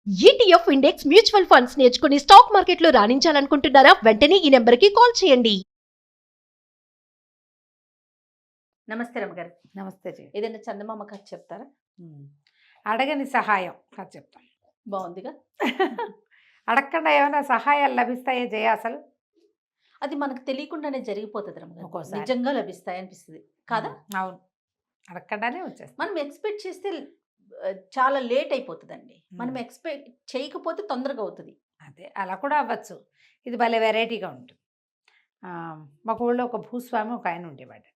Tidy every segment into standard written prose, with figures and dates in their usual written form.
ETF index mutual funds నేర్చుకుని stock మార్కెట్లో రాణించాలనుకుంటున్నారా? వెంటనే ఈ నెంబర్కి కాల్ చేయండి. నమస్తే రమ్మగారు. నమస్తే జీ. ఏదైనా చందమామ కథ చెప్తారా? అడగని సహాయం కథ చెప్తాం. బాగుందిగా. అడగకుండా ఏమైనా సహాయాలు లభిస్తాయా జయ? అసలు అది మనకు తెలియకుండానే జరిగిపోతుంది రమ్మగారు. ఒక్కోసారి. నిజంగా లభిస్తాయి అనిపిస్తుంది కాదా? అవును, అడగకుండానే వచ్చేస్తాం. మనం ఎక్స్పెక్ట్ చేస్తే చాలా లేట్ అయిపోతుందండి. మనం ఎక్స్పెక్ట్ చేయకపోతే తొందరగా అవుతుంది. అదే అలా కూడా అవ్వచ్చు. ఇది భలే వెరైటీగా ఉంటుంది. మాకు ఊళ్ళో ఒక భూస్వామి ఒక ఆయన ఉండేవాడట.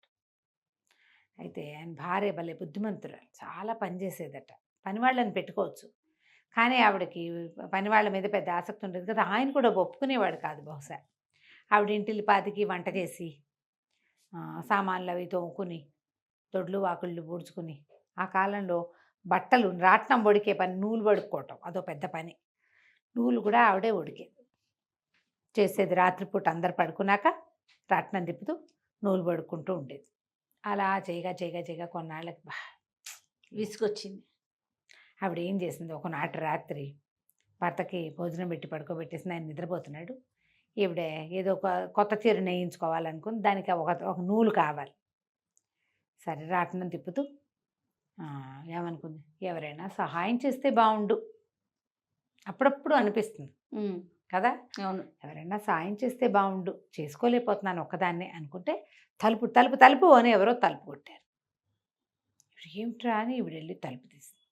అయితే ఆయన భార్య భలే బుద్ధిమంతురాలు, చాలా పనిచేసేదట. పనివాళ్ళని పెట్టుకోవచ్చు, కానీ ఆవిడకి పనివాళ్ళ మీద పెద్ద ఆసక్తి ఉండేది కదా. ఆయన కూడా ఒప్పుకునేవాడు కాదు బహుశా. ఆవిడ ఇంటిల్లి పాతికి వంట చేసి సామాన్లు అవి తోముకుని దొడ్లు వాకుళ్ళు పూడ్చుకుని, ఆ కాలంలో బట్టలు రాట్నం వడికే పని, నూలు వడుక్కోవటం అదో పెద్ద పని. నూలు కూడా ఆవిడే ఉడికేది చేసేది. రాత్రిపూట అందరు పడుకున్నాక రాట్నం తిప్పుతూ నూలు వడుక్కుంటూ ఉండేది. అలా చేయగా చేయగా చేయగా కొన్నాళ్ళకి విసుగొచ్చింది. ఆవిడ ఏం చేసింది, ఒకనాటి రాత్రి భర్తకి భోజనం పెట్టి పడుకోబెట్టేసింది. ఆయన నిద్రపోతున్నాడు. ఈవిడ ఏదో ఒక కొత్త చీర నేయించుకోవాలనుకుంది. దానికి ఒక నూలు కావాలి. సరే రాట్నం తిప్పుతూ ఏమనుకుంది, ఎవరైనా సహాయం చేస్తే బాగుండు. అప్పుడప్పుడు అనిపిస్తుంది కదా, అవును. ఎవరైనా సాయం చేస్తే బాగుండు, చేసుకోలేకపోతున్నాను ఒక్కదాన్నే అనుకుంటే తలుపు తలుపు తలుపు అని ఎవరో తలుపు కొట్టారు. ఇప్పుడు ఏమిట్రా అని ఈవిడ వెళ్ళి తలుపు తీసింది.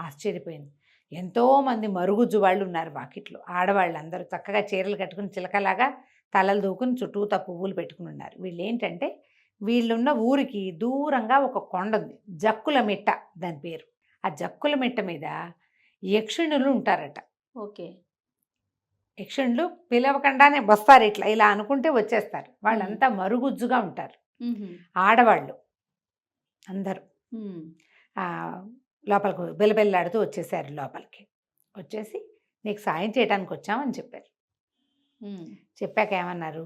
ఆశ్చర్యపోయింది. ఎంతోమంది మరుగుజ్జు వాళ్ళు ఉన్నారు వాకిట్లో. ఆడవాళ్ళు అందరూ చక్కగా చీరలు కట్టుకుని చిలకలాగా తలలు దూకుని చుట్టూతా పువ్వులు పెట్టుకుని ఉన్నారు. వీళ్ళు ఏంటంటే, వీళ్ళున్న ఊరికి దూరంగా ఒక కొండ ఉంది, జక్కుల మిట్ట దాని పేరు. ఆ జక్కుల మిట్ట మీద యక్షిణులు ఉంటారట. ఓకే. యక్షిణులు పిలవకుండానే వస్తారు, ఇట్లా ఇలా అనుకుంటే వచ్చేస్తారు. వాళ్ళంతా మరుగుజ్జుగా ఉంటారు, ఆడవాళ్ళు అందరూ. లోపలికి బెల్లబెల్లాడుతూ వచ్చేసారు. లోపలికి వచ్చేసి నీకు సాయం చేయడానికి వచ్చామని చెప్పారు. చెప్పాక ఏమన్నారు,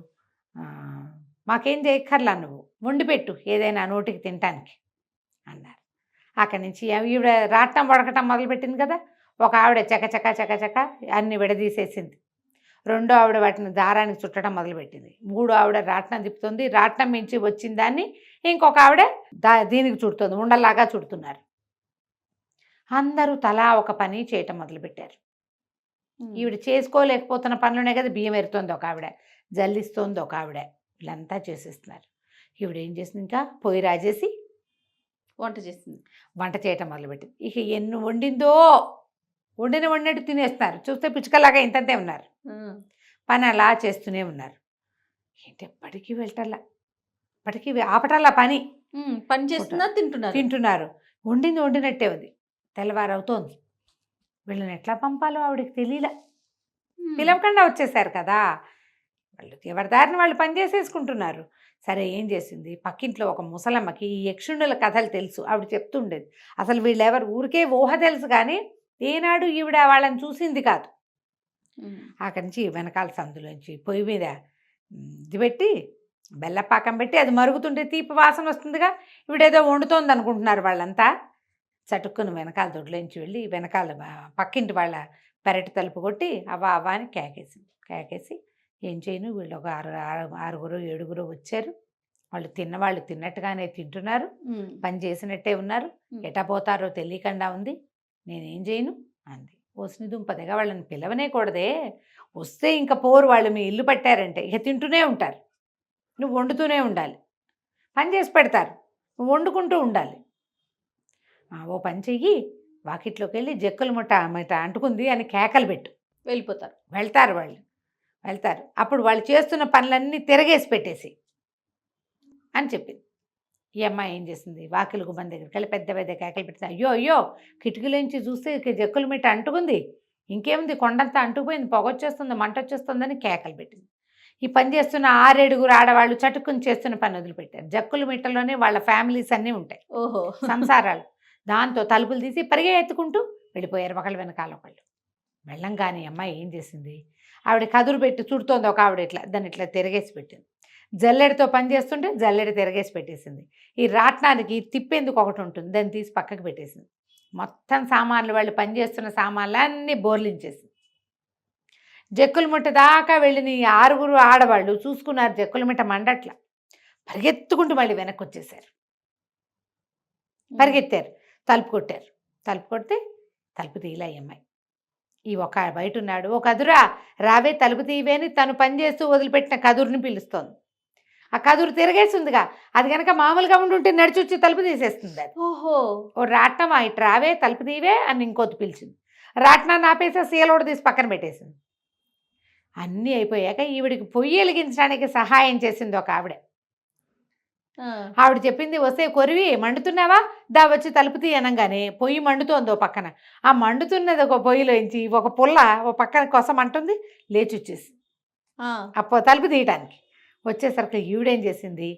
మాకేం చేయక్కర్లా, నువ్వు వండి పెట్టు ఏదైనా నోటికి తినటానికి అన్నారు. అక్కడి నుంచి ఈవిడ రాట్నం వడకటం మొదలుపెట్టింది కదా. ఒక ఆవిడ చకచక చకచక అన్ని విడదీసేసింది. రెండో ఆవిడ వాటిని దారానికి చుట్టడం మొదలుపెట్టింది. మూడో ఆవిడ రాట్నం తిప్పుతుంది. రాట్నం మించి వచ్చిన దాన్ని ఇంకొక ఆవిడ దీనికి చుడుతుంది, ఉండలాగా చుడుతున్నారు. అందరూ తలా ఒక పని చేయటం మొదలుపెట్టారు. ఈవిడ చేసుకోలేకపోతున్న పనులునే కదా, బియ్యం ఎరుతోంది ఒక ఆవిడ, జల్లిస్తోంది ఒక ఆవిడ, వీళ్ళంతా చేసేస్తున్నారు. ఈవిడ ఏం చేసింది, ఇంకా పొయ్యి రాజేసి వంట చేసింది. వంట చేయటం మొదలుపెట్టింది. ఇక ఎన్ని వండిందో వండినట్టు తినేస్తున్నారు. చూస్తే పిచ్చుకలాగా ఇంతంతే ఉన్నారు. పని అలా చేస్తూనే ఉన్నారు. ఏంటి ఎప్పటికీ వెళ్ళటల్లా, ఎప్పటికీ ఆపటల్లా పని. పని చేస్తున్నా తింటున్నారు. వండినట్టే ఉంది. తెల్లవారవుతోంది. వీళ్ళని ఎట్లా పంపాలో ఆవిడకి తెలియలే. పిలవకుండా వచ్చేసారు కదా, వాళ్ళు ఎవరి దారిని వాళ్ళు పని చేసేసుకుంటున్నారు. సరే ఏం చేసింది, పక్కింట్లో ఒక ముసలమ్మకి ఈ యక్షుణుల కథలు తెలుసు. ఆవిడ చెప్తుండేది. అసలు వీళ్ళెవరు ఊరికే ఊహ తెలుసు, కానీ ఏనాడు ఈవిడ వాళ్ళని చూసింది కాదు. అక్కడి నుంచి వెనకాల సందులోంచి పొయ్యి మీద ఇది పెట్టి బెల్లపాకం పెట్టి అది మరుగుతుంటే తీపి వాసన వస్తుందిగా. ఈవిడేదో వండుతోంది అనుకుంటున్నారు వాళ్ళంతా. చటుక్కుని వెనకాల దొడ్లోంచి వెళ్ళి వెనకాల పక్కింటి వాళ్ళ పెరటి తలుపు కొట్టి అవ్వ అవ్వ అని కేకేసి ఏం చేయను, వీళ్ళు ఒక ఆరుగురు ఏడుగురు వచ్చారు. వాళ్ళు తిన్నవాళ్ళు తిన్నట్టుగానే తింటున్నారు, పని చేసినట్టే ఉన్నారు, ఎటా పోతారో తెలియకుండా ఉంది, నేనేం చేయను అంది. ఓసిని దుంపదగా వాళ్ళని పిలవనే కూడదే, వస్తే ఇంకా పోరు, వాళ్ళు మీ ఇల్లు పట్టారంటే ఇక తింటూనే ఉంటారు. నువ్వు వండుతూనే ఉండాలి, పని చేసి పెడతారు, నువ్వు వండుకుంటూ ఉండాలి. ఓ పని చెయ్యి, వాకిట్లోకి వెళ్ళి జక్కుల ముట్ట అంటుకుంది అని కేకలు పెట్టు, వెళ్తారు వాళ్ళు. అప్పుడు వాళ్ళు చేస్తున్న పనులన్నీ తిరగేసి పెట్టేసి అని చెప్పింది. ఈ అమ్మాయి ఏం చేసింది, వాకిలి గుమ్మం దగ్గరికి వెళ్ళి పెద్ద పెద్ద కేకలు పెట్టింది. అయ్యో అయ్యో, కిటికీలోంచి చూస్తే జక్కుల మిట్ట అంటుకుంది, ఇంకేముంది కొండంతా అంటుకుపోయింది, పొగొచ్చేస్తుంది, మంట వచ్చేస్తుందని కేకలు పెట్టింది. ఈ పని చేస్తున్న 6-7 ఆడవాళ్ళు చటుక్కుని చేస్తున్న పని వదిలిపెట్టారు. జక్కుల మిట్టలోనే వాళ్ళ ఫ్యామిలీస్ అన్నీ ఉంటాయి, ఓహో సంసారాలు. దాంతో తలుపులు తీసి ఎత్తుకుంటూ వెళ్ళిపోయారు ఒకళ్ళు వెనకాల ఒకళ్ళు. వెళ్ళంగానే అమ్మాయి ఏం చేసింది, ఆవిడ కదురు పెట్టి చుడుతోంది ఒక ఆవిడ, ఇట్లా దాన్ని ఇట్లా తిరగేసి పెట్టింది. జల్లెడితో పని చేస్తుంటే జల్లెడి తిరగేసి పెట్టేసింది. ఈ రాట్నానికి తిప్పేందుకు ఒకటి ఉంటుంది, దాన్ని తీసి పక్కకు పెట్టేసింది. మొత్తం సామాన్లు వాళ్ళు పనిచేస్తున్న సామాన్లు అన్నీ బోర్లించేసింది. జక్కుల ముట్ట దాకా వెళ్ళిన ఈ 6 ఆడవాళ్ళు చూసుకున్నారు, జక్కుల మిట్ట మండట్ల. పరిగెత్తుకుంటూ మళ్ళీ వెనక్కి వచ్చేసారు. పరిగెత్తారు, తలుపు కొట్టారు. తలుపు కొడితే తలుపు తీయలే ఈ అమ్మాయి. ఈ ఒక బయట ఉన్నాడు, "ఓ కదురా రావే తలుపు తీయవేని" తను పనిచేస్తూ వదిలిపెట్టిన కదురుని పిలుస్తోంది. ఆ కదురు తిరగేస్తుందిగా, అది కనుక మామూలుగా ఉండుంటే నడిచొచ్చి తలుపు తీసేస్తుంది అది. ఓహో. "ఓ రాట్నమా ఇటు రావే తలుపు తీవే" అని ఇంకోటి పిలిచింది. రాట్నాన్ని ఆపేసి సీలోడు తీసి పక్కన పెట్టేసింది. అన్నీ అయిపోయాక ఈవిడికి పొయ్యి వెలిగించడానికి సహాయం చేసింది ఒక ఆవిడ. ఆవిడ చెప్పింది, "వస్తే కొరివి మండుతున్నావా, దా వచ్చి తలుపు తీ" అనగానే పొయ్యి మండుతోంది ఓ పక్కన. ఆ మండుతున్నది ఒక పొయ్యిలోంచి ఒక పుల్ల ఓ పక్కన కోసం అంటుంది, లేచి వచ్చేసి తలుపు తీయటానికి వచ్చేసరికి ఈవిడేం చేసింది,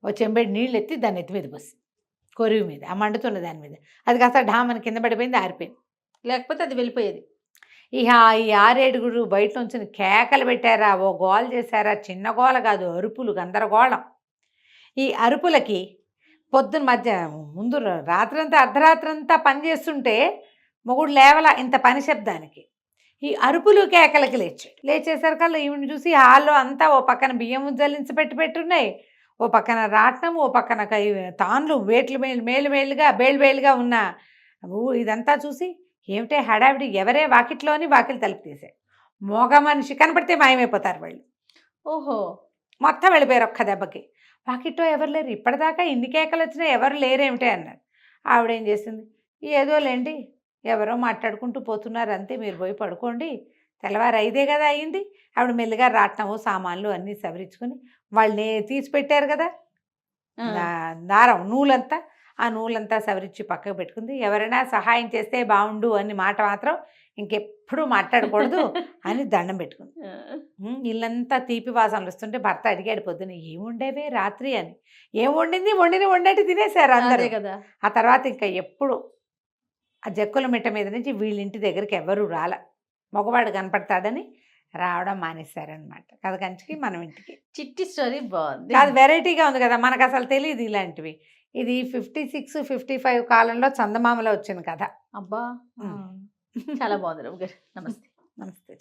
ఓ చెంబేడు నీళ్ళు ఎత్తి దాన్ని ఎత్తి మీద పోసి కొరివి మీద, ఆ మండుతున్న దాని మీద. అది కాస్త ఢామని కింద పడిపోయింది, ఆరిపోయింది. లేకపోతే అది వెళ్ళిపోయేది. ఇక ఈ 6 బయట నుంచి కేకలు పెట్టారా, ఓ గోల చేశారా, చిన్న గోల కాదు, అరుపులు గందరగోళం. ఈ అరుపులకి పొద్దున ముందు రాత్రంతా అర్ధరాత్రంతా పని చేస్తుంటే మొగుడు లేవల ఇంత పని శబ్దానికి. ఈ అరుపులు కేకలకి లేచేసరికల్లా ఈవిని చూసి హాల్లో అంతా ఓ పక్కన బియ్యం జల్లించి పెట్టున్నాయి, ఓ పక్కన రాట్నం, ఓ పక్కన తాన్లు వేట్లు మేలుగా బేలుగా ఉన్న ఇదంతా చూసి, ఏమిటే హడావిడి, ఎవరే వాకిట్లోని వాకిలి తలుపు తీసే, మోగ మనిషి కనపడితే మాయమైపోతారు వాళ్ళు. ఓహో. మొత్తం వెళ్ళిపోయారు ఒక్క దెబ్బకి. వాకిట్లో ఎవరు లేరు, ఇప్పటిదాకా ఇన్ని కేకలు వచ్చినా ఎవరు లేరేమిటే అన్నారు. ఆవిడేం చేసింది, "ఏదో లేండి, ఎవరో మాట్లాడుకుంటూ పోతున్నారు అంతే, మీరు పోయి పడుకోండి, తెల్లవారు 5 కదా అయింది." ఆవిడ మెల్లిగా రాట్నము సామాన్లు అన్నీ సవరించుకొని వాళ్ళని తీసి పెట్టారు కదా దారం నూలంతా, ఆ నూలంతా సవరించి పక్కకు పెట్టుకుంది. ఎవరైనా సహాయం చేస్తే బాగుండు అని మాట మాత్రం ఇంకెప్పుడు మాట్లాడకూడదు అని దండం పెట్టుకుంది. ఇల్లంతా తీపి వాసనలు వస్తుంటే భర్త అడిగాడు పొద్దున, "ఏముండేవే రాత్రి" అని. ఏం వండింది, వండేటి తినేశారు అందరూ కదా. ఆ తర్వాత ఇంకా ఎప్పుడు ఆ జక్కుల మిట్ట మీద నుంచి వీళ్ళింటి దగ్గరికి ఎవరు రాల, మగవాడు కనపడతాడని రావడం మానేశారనమాట. కథ కంచికి మనం ఇంటికి. చిట్టి స్టోరీ బాగుంది, అది వెరైటీగా ఉంది కదా, మనకు అసలు తెలియదు ఇలాంటివి. ఇది 56, 55 కాలంలో చందమామలో వచ్చిన కథ. అబ్బా చాలా బాగుంది. నమస్తే. నమస్తే.